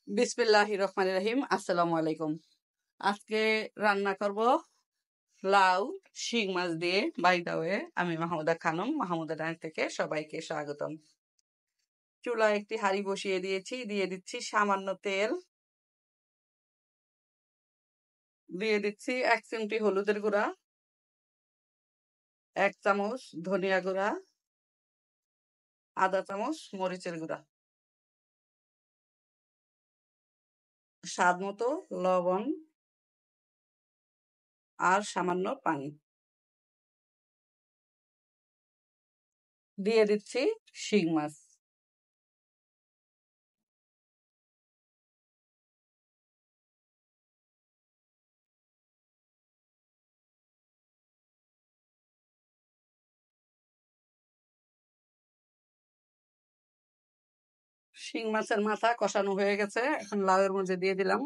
বিসমিল্লাহির রহমানির রহিম। আসসালামু আলাইকুম। আজকে রান্না করব লাউ শিং মাছ দিয়ে। বাই দা ওয়ে, আমি মাহমুদা খানম, মাহমুদা ডাইন থেকে সবাইকে স্বাগতম। চুলায় একটি হাঁড়ি বসিয়ে দিয়েছি, দিয়ে দিচ্ছি সামান্য তেল, দিয়ে দিচ্ছি 1 চিমটি হলুদের গুঁড়া, 1 চামচ ধনিয়া গুঁড়া, আধা চামচ মরিচের গুঁড়া, স্বাদ মতো লবণ আর সামান্য পানি। দিয়ে দিচ্ছি শিং মাছ। শিং মাছের মাথা কষানো হয়ে গেছে, এখন লাউয়ের মধ্যে দিয়ে দিলাম।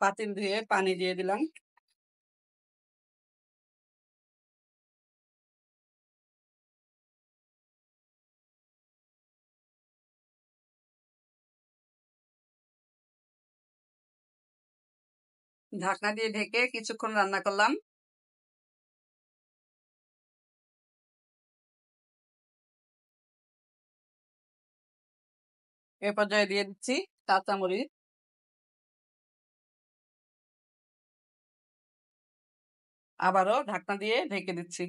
পাতিল ধুয়ে পানি দিয়ে দিলাম। ঢাকনা দিয়ে ঢেকে কিছুক্ষণ রান্না করলাম। এ পর্যায়ে দিয়ে দিচ্ছি কাঁচামরিচ, আবারও ঢাকনা দিয়ে ঢেকে দিচ্ছি।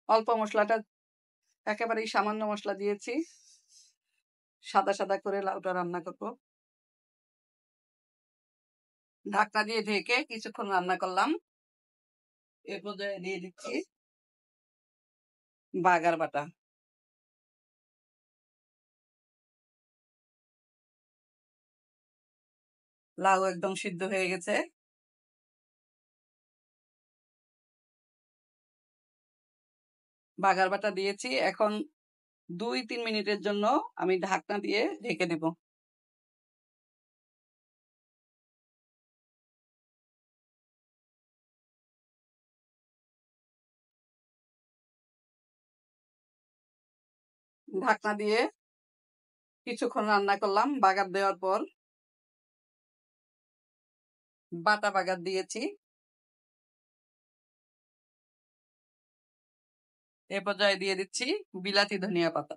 অল্প মশলাটা, একেবারেই সামান্য মশলা দিয়েছি, সাদা সাদা করে লাউটা রান্না করব। ঢাকনা দিয়ে ঢেকে কিছুক্ষণ রান্না করলাম। এ পর্যায়ে দিয়ে দিচ্ছি বাগার বাটা। লাউ একদম সিদ্ধ হয়ে গেছে। বাগার বাটা দিয়েছি, এখন 2-3 মিনিটের জন্য আমি ঢাকনা দিয়ে ঢেকে দেব। ঢাকনা দিয়ে কিছুক্ষণ রান্না করলাম। বাগার দেওয়ার পর বাটা বাগার দিয়েছি। এ পর্যায়ে দিয়ে দিচ্ছি বিলাতি ধনিয়া পাতা।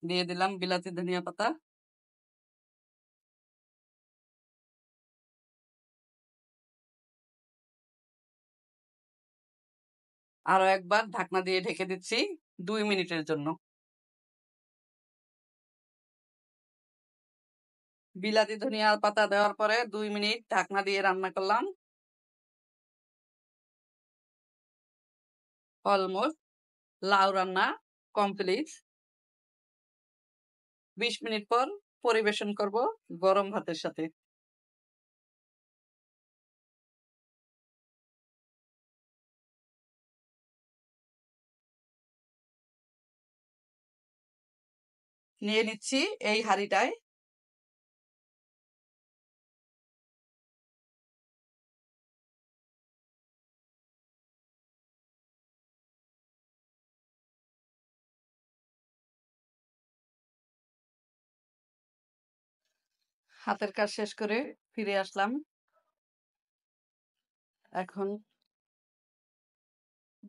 দিয়ে দিলাম বিলাতি ধনিয়া পাতা। আরো একবার ঢাকনা দিয়ে ঢেকে দিচ্ছি 2 মিনিটের জন্য। বিলাতি ধনিয়া পাতা দেওয়ার পরে 2 মিনিট ঢাকনা দিয়ে রান্না করলাম। অলমোস্ট লাউ রান্না কমপ্লিট। 20 মিনিট পর পরিবেশন করব গরম ভাতের সাথে। নিয়ে নিচ্ছি এই হাঁড়িটায়। হাতের কাজ শেষ করে ফিরে আসলাম। এখন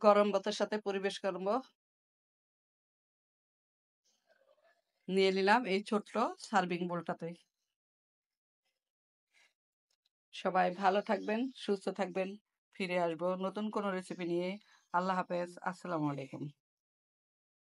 গরম ভাতের সাথে পরিবেশ করব। নিয়ে নিলাম এই ছোট্ট সার্ভিং বোলটাতে। সবাই ভালো থাকবেন, সুস্থ থাকবেন। ফিরে আসবো নতুন কোনো রেসিপি নিয়ে। আল্লাহ হাফেজ। আসসালামু আলাইকুম।